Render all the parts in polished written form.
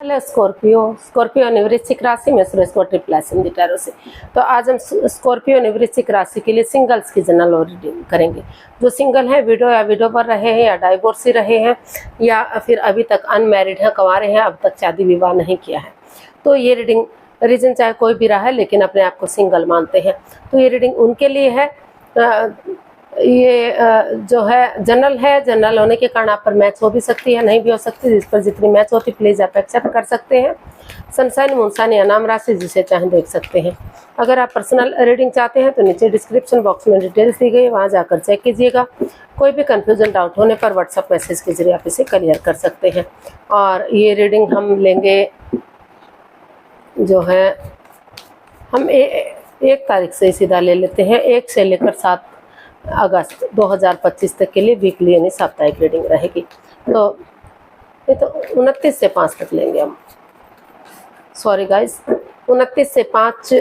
Hello Scorpio. Scorpio ने वृश्चिक राशि में सूरज को ट्रिपल इन टैरो से। तो आज हम स्कॉर्पियो ने वृश्चिक राशि के लिए सिंगल्स की जनरल रीडिंग करेंगे। जो सिंगल है, विडो पर रहे हैं या डाइवोर्सी रहे हैं या फिर अभी तक अनमैरिड हैं, कुंवारे हैं, अब तक शादी विवाह नहीं किया है, तो ये रीडिंग रीजन चाहे कोई भी रहा है लेकिन अपने आप को सिंगल मानते हैं, तो ये रीडिंग उनके लिए है। ये जो है जनरल है। जनरल होने के कारण आप पर मैच हो भी सकती है, नहीं भी हो सकती। जिस पर जितनी मैच होती प्लीज़ आप एक्सेप्ट कर सकते हैं। सनसाइन, मूनसाइन या नाम राशि जिसे चाहें देख सकते हैं। अगर आप पर्सनल रीडिंग चाहते हैं तो नीचे डिस्क्रिप्शन बॉक्स में डिटेल्स दी गई है, वहाँ जाकर चेक कीजिएगा। कोई भी कन्फ्यूजन डाउट होने पर व्हाट्सअप मैसेज के जरिए आप इसे क्लियर कर सकते हैं। और ये रीडिंग हम लेंगे जो है, हम 1 तारीख से सीधा ले लेते हैं। 1 से लेकर 7 अगस्त 2025 तक के लिए वीकली यानी साप्ताहिक रीडिंग रहेगी। तो ये तो 29 से 5 तक लेंगे हम। सॉरी गाइस, 29 से 5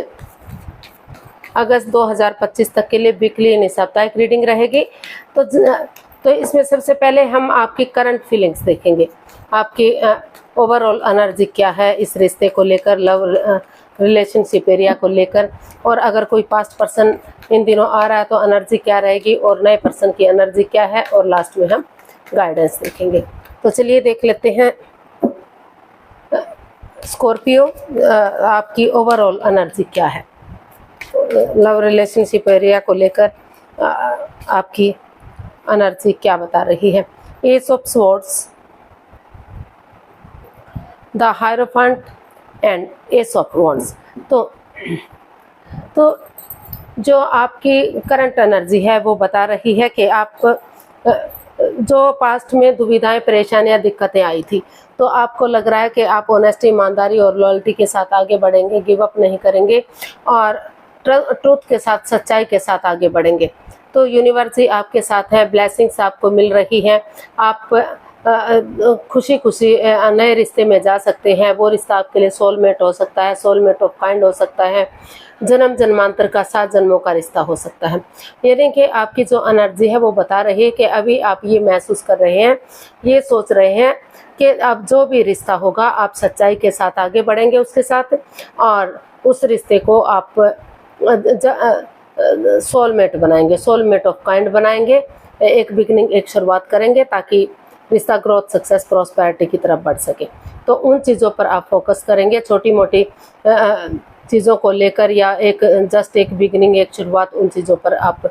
अगस्त 2025 तक के लिए वीकली यानी साप्ताहिक रीडिंग रहेगी। तो इसमें सबसे पहले हम आपकी करंट फीलिंग्स देखेंगे। आपकी ओवरऑल एनर्जी क्या है इस रिश्ते को लेकर, लव रिलेशनशिप एरिया को लेकर, और अगर कोई पास्ट पर्सन इन दिनों आ रहा है तो एनर्जी क्या रहेगी, और नए पर्सन की एनर्जी क्या है, और लास्ट में हम गाइडेंस देखेंगे। तो चलिए देख लेते हैं स्कॉर्पियो, आपकी ओवरऑल एनर्जी क्या है लव रिलेशनशिप एरिया को लेकर, आपकी एनर्जी क्या बता रही है। S of swords, the hierophant and S of wands. तो जो आपकी करंट एनर्जी है वो बता रही है कि आप जो पास्ट में दुविधाएं, परेशानियां, दिक्कतें आई थी, तो आपको लग रहा है कि आप ऑनेस्टी, ईमानदारी और लॉयल्टी के साथ आगे बढ़ेंगे, गिव अप नहीं करेंगे और ट्रूथ के साथ, सच्चाई के साथ आगे बढ़ेंगे। तो यूनिवर्स ही आपके साथ है, ब्लेसिंग्स आपको मिल रही हैं। आप खुशी खुशी नए रिश्ते में जा सकते हैं। वो रिश्ता आपके लिए सोलमेट हो सकता है, सोलमेट ऑफ काइंड हो सकता है, जन्म जन्मांतर का 7 जन्मों का रिश्ता हो सकता है। यानी कि आपकी जो एनर्जी है वो बता रही है कि अभी आप ये महसूस कर रहे हैं, ये सोच रहे हैं कि अब जो भी रिश्ता होगा आप सच्चाई के साथ आगे बढ़ेंगे उसके साथ, और उस रिश्ते को आप सोलमेट बनाएंगे, सोलमेट ऑफ काइंड बनाएंगे। एक बिगनिंग, एक शुरुआत करेंगे ताकि रिश्ता ग्रोथ, सक्सेस, प्रॉस्पेरिटी की तरफ बढ़ सके। तो उन चीज़ों पर आप फोकस करेंगे। छोटी मोटी चीज़ों को लेकर या एक जस्ट एक बिगनिंग, एक शुरुआत, उन चीज़ों पर आप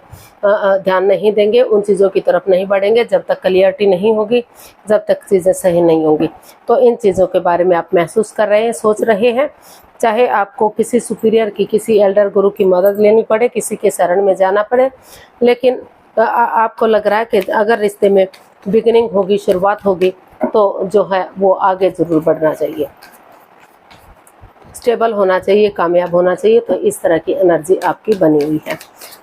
ध्यान नहीं देंगे, उन चीज़ों की तरफ नहीं बढ़ेंगे जब तक क्लियरिटी नहीं होगी, जब तक चीज़ें सही नहीं होंगी। तो इन चीज़ों के बारे में आप महसूस कर रहे हैं, सोच रहे हैं। चाहे आपको किसी सुपीरियर की, किसी एल्डर गुरु की मदद लेनी पड़े, किसी के शरण में जाना पड़े, लेकिन आपको लग रहा है कि अगर रिश्ते में बिगिनिंग होगी, शुरुआत होगी, तो जो है वो आगे ज़रूर बढ़ना चाहिए, स्टेबल होना चाहिए, कामयाब होना चाहिए। तो इस तरह की एनर्जी आपकी बनी हुई है।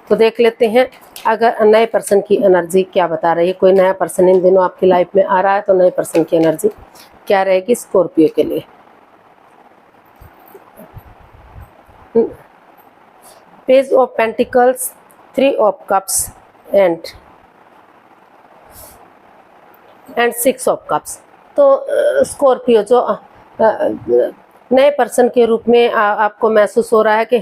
तो देख लेते हैं अगर नए पर्सन की एनर्जी क्या बता रही है। कोई नया पर्सन इन दिनों आपकी लाइफ में आ रहा है तो नए पर्सन की एनर्जी क्या रहेगी स्कॉर्पियो के लिए। Page of pentacles, 3 of cups and 6 of cups. तो स्कॉर्पियो जो नए पर्सन के रूप में आपको महसूस हो रहा है कि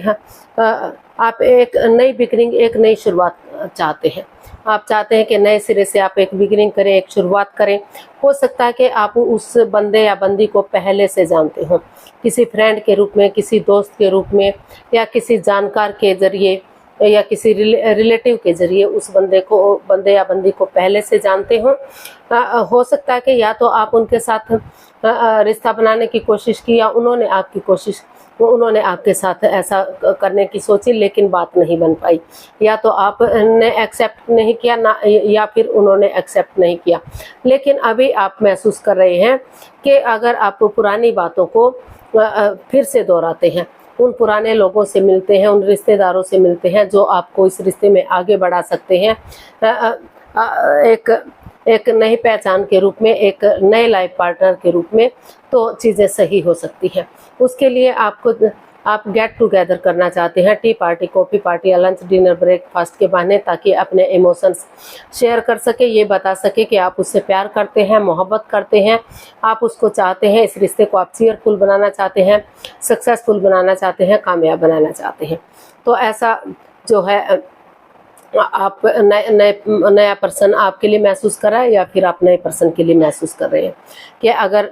आप एक नई बिगनिंग, एक नई शुरुआत चाहते हैं। आप चाहते हैं कि नए सिरे से आप एक बिगनिंग करें, एक शुरुआत करें। हो सकता है कि आप उस बंदे या बंदी को पहले से जानते हो, किसी फ्रेंड के रूप में, किसी दोस्त के रूप में, या किसी जानकार के जरिए या किसी रिलेटिव के जरिए उस बंदे या बंदी को पहले से जानते हो सकता है कि या तो आप उनके साथ रिश्ता बनाने की कोशिश की या उन्होंने आपके साथ ऐसा करने की सोची लेकिन बात नहीं बन पाई, या तो आपने एक्सेप्ट नहीं किया ना, या फिर उन्होंने एक्सेप्ट नहीं किया। लेकिन अभी आप महसूस कर रहे हैं कि अगर आप पुरानी बातों को फिर से दोहराते हैं, उन पुराने लोगों से मिलते हैं, उन रिश्तेदारों से मिलते हैं जो आपको इस रिश्ते में आगे बढ़ा सकते हैं, एक नई पहचान के रूप में, एक नए लाइफ पार्टनर के रूप में, तो चीज़ें सही हो सकती हैं। उसके लिए आपको आप गेट टुगेदर करना चाहते हैं, टी पार्टी, कॉफ़ी पार्टी या लंच, डिनर, ब्रेकफास्ट के बहाने, ताकि अपने इमोशंस शेयर कर सके, ये बता सके कि आप उससे प्यार करते हैं, मोहब्बत करते हैं, आप उसको चाहते हैं, इस रिश्ते को आप चीयरफुल बनाना चाहते हैं, सक्सेसफुल बनाना चाहते हैं, कामयाब बनाना चाहते हैं। तो ऐसा जो है आप नया पर्सन आपके लिए महसूस कर रहा है या फिर आप नए पर्सन के लिए महसूस कर रहे हैं कि अगर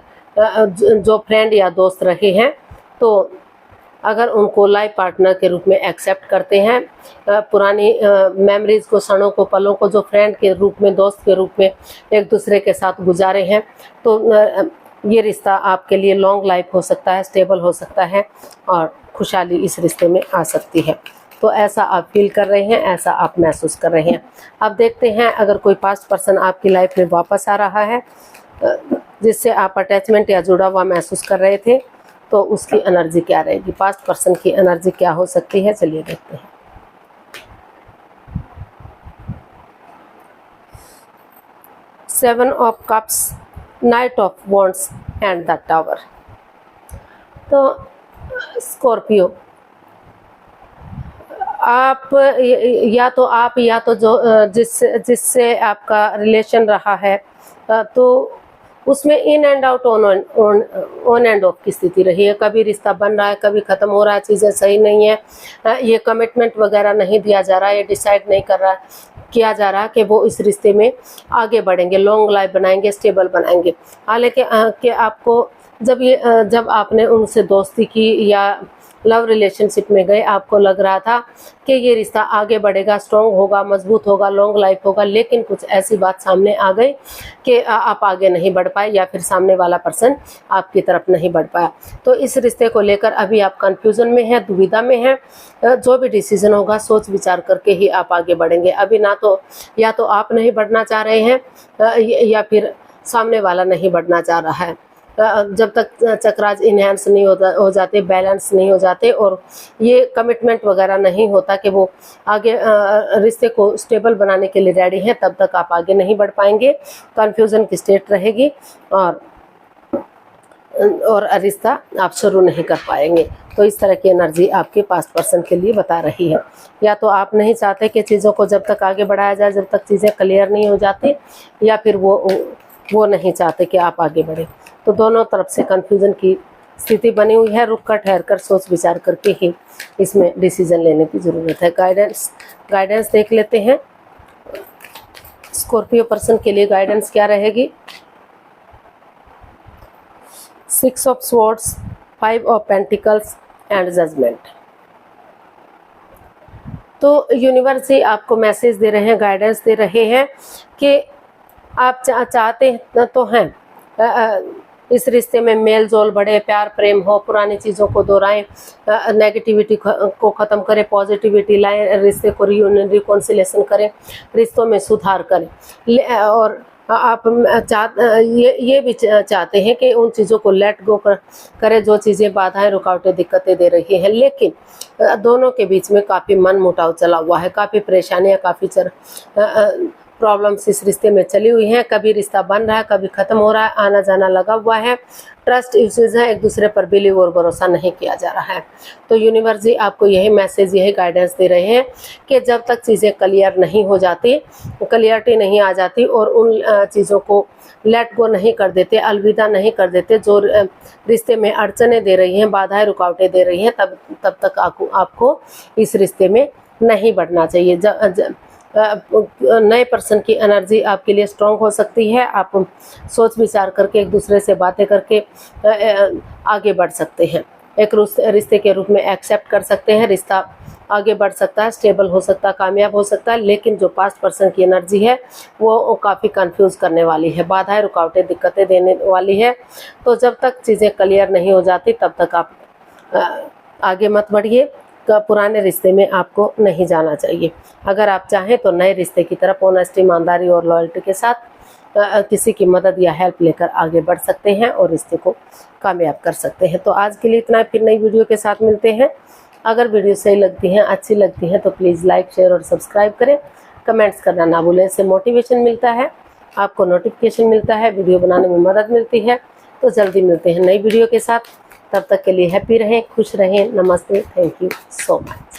जो फ्रेंड या दोस्त रहे हैं तो अगर उनको लाइफ पार्टनर के रूप में एक्सेप्ट करते हैं, पुरानी मेमोरीज को, क्षणों को, पलों को जो फ्रेंड के रूप में, दोस्त के रूप में एक दूसरे के साथ गुजारे हैं, तो ये रिश्ता आपके लिए लॉन्ग लाइफ हो सकता है, स्टेबल हो सकता है और खुशहाली इस रिश्ते में आ सकती है। तो ऐसा आप फील कर रहे हैं, ऐसा आप महसूस कर रहे हैं। अब देखते हैं अगर कोई पास्ट पर्सन आपकी लाइफ में वापस आ रहा है जिससे आप अटैचमेंट या जुड़ा हुआ महसूस कर रहे थे, तो उसकी एनर्जी क्या रहेगी, पास्ट पर्सन की एनर्जी क्या हो सकती है, चलिए देखते हैं। Seven of cups, night of wands and the tower. तो स्कॉर्पियो, आप या तो जो जिससे आपका रिलेशन रहा है तो उसमें in and out, on end of की स्थिति रही है। कभी रिश्ता बन रहा है, कभी ख़त्म हो रहा है, चीज़ें सही नहीं है, ये कमिटमेंट वगैरह नहीं दिया जा रहा है, ये डिसाइड नहीं कर रहा किया जा रहा कि वो इस रिश्ते में आगे बढ़ेंगे, लॉन्ग लाइफ बनाएंगे, स्टेबल बनाएंगे। हालांकि कि आपको जब आपने उनसे दोस्ती की या लव रिलेशनशिप में गए, आपको लग रहा था कि ये रिश्ता आगे बढ़ेगा, स्ट्रॉन्ग होगा, मजबूत होगा, लॉन्ग लाइफ होगा, लेकिन कुछ ऐसी बात सामने आ गई कि आप आगे नहीं बढ़ पाए या फिर सामने वाला पर्सन आपकी तरफ नहीं बढ़ पाया। तो इस रिश्ते को लेकर अभी आप कंफ्यूजन में हैं, दुविधा में हैं। जो भी डिसीजन होगा सोच विचार करके ही आप आगे बढ़ेंगे। अभी या तो आप नहीं बढ़ना चाह रहे हैं या फिर सामने वाला नहीं बढ़ना चाह रहा है। जब तक चक्राज इन्हेंस नहीं हो जाते, बैलेंस नहीं हो जाते और ये कमिटमेंट वगैरह नहीं होता कि वो आगे रिश्ते को स्टेबल बनाने के लिए रेडी हैं, तब तक आप आगे नहीं बढ़ पाएंगे। कन्फ्यूजन की स्टेट रहेगी और रिश्ता आप शुरू नहीं कर पाएंगे। तो इस तरह की एनर्जी आपके पास्ट पर्सन के लिए बता रही है। या तो आप नहीं चाहते कि चीज़ों को जब तक आगे बढ़ाया जाए, जब तक चीज़ें क्लियर नहीं हो जाती, या फिर वो नहीं चाहते कि आप आगे बढ़े। तो दोनों तरफ से कन्फ्यूजन की स्थिति बनी हुई है। रुक कर, ठहर कर, सोच विचार करके ही इसमें डिसीजन लेने की ज़रूरत है। गाइडेंस देख लेते हैं। स्कॉर्पियो पर्सन के लिए गाइडेंस क्या रहेगी। 6 of swords, 5 of pentacles and judgement. तो यूनिवर्स ही आपको मैसेज दे रहे हैं, गाइडेंस दे रहे हैं कि आप चाहते तो हैं इस रिश्ते में मेल जोल बढ़े, प्यार प्रेम हो, पुरानी चीज़ों को दोहराएं, नेगेटिविटी को ख़त्म करें, पॉजिटिविटी लाएं, रिश्ते को रिकॉन्सिलेशन करें, रिश्तों में सुधार करें। और आप ये भी चाहते हैं कि उन चीज़ों को लेट गो करें जो चीज़ें बाधाएं, रुकावटें, दिक्कतें दे रही हैं। लेकिन दोनों के बीच में काफ़ी मन मुटाव चला हुआ है, काफ़ी परेशानियाँ, काफ़ी प्रॉब्लम्स इस रिश्ते में चली हुई हैं। कभी रिश्ता बन रहा है, कभी ख़त्म हो रहा है, आना जाना लगा हुआ है, ट्रस्ट इश्यूज है, एक दूसरे पर बिलीव और भरोसा नहीं किया जा रहा है। तो यूनिवर्स जी आपको यही मैसेज, यही गाइडेंस दे रहे हैं कि जब तक चीज़ें क्लियर नहीं हो जाती, क्लियरिटी नहीं आ जाती और उन चीज़ों को लेट गो नहीं कर देते, अलविदा नहीं कर देते, जो रिश्ते में अड़चने दे रही हैं, बाधाएं, रुकावटें दे रही हैं, तब तक आपको इस रिश्ते में नहीं बढ़ना चाहिए। नए पर्सन की एनर्जी आपके लिए स्ट्रॉन्ग हो सकती है। आप सोच विचार करके, एक दूसरे से बातें करके आगे बढ़ सकते हैं, एक रिश्ते के रूप में एक्सेप्ट कर सकते हैं। रिश्ता आगे बढ़ सकता है, स्टेबल हो सकता है, कामयाब हो सकता है। लेकिन जो पास्ट पर्सन की एनर्जी है वो काफ़ी कंफ्यूज करने वाली है, बाधाएं, रुकावटें, दिक्कतें देने वाली है। तो जब तक चीज़ें क्लियर नहीं हो जाती तब तक आप आगे मत बढ़िए। पुराने रिश्ते में आपको नहीं जाना चाहिए। अगर आप चाहें तो नए रिश्ते की तरफ ऑनेस्टी, ईमानदारी और लॉयल्टी के साथ किसी की मदद या हेल्प लेकर आगे बढ़ सकते हैं और रिश्ते को कामयाब कर सकते हैं। तो आज के लिए इतना, फिर नई वीडियो के साथ मिलते हैं। अगर वीडियो सही लगती हैं, अच्छी लगती हैं तो प्लीज़ लाइक, शेयर और सब्सक्राइब करें। कमेंट्स करना ना भूलें, इससे मोटिवेशन मिलता है, आपको नोटिफिकेशन मिलता है, वीडियो बनाने में मदद मिलती है। तो जल्दी मिलते हैं नई वीडियो के साथ। तब तक के लिए हैप्पी रहें, खुश रहें। नमस्ते, थैंक यू सो मच।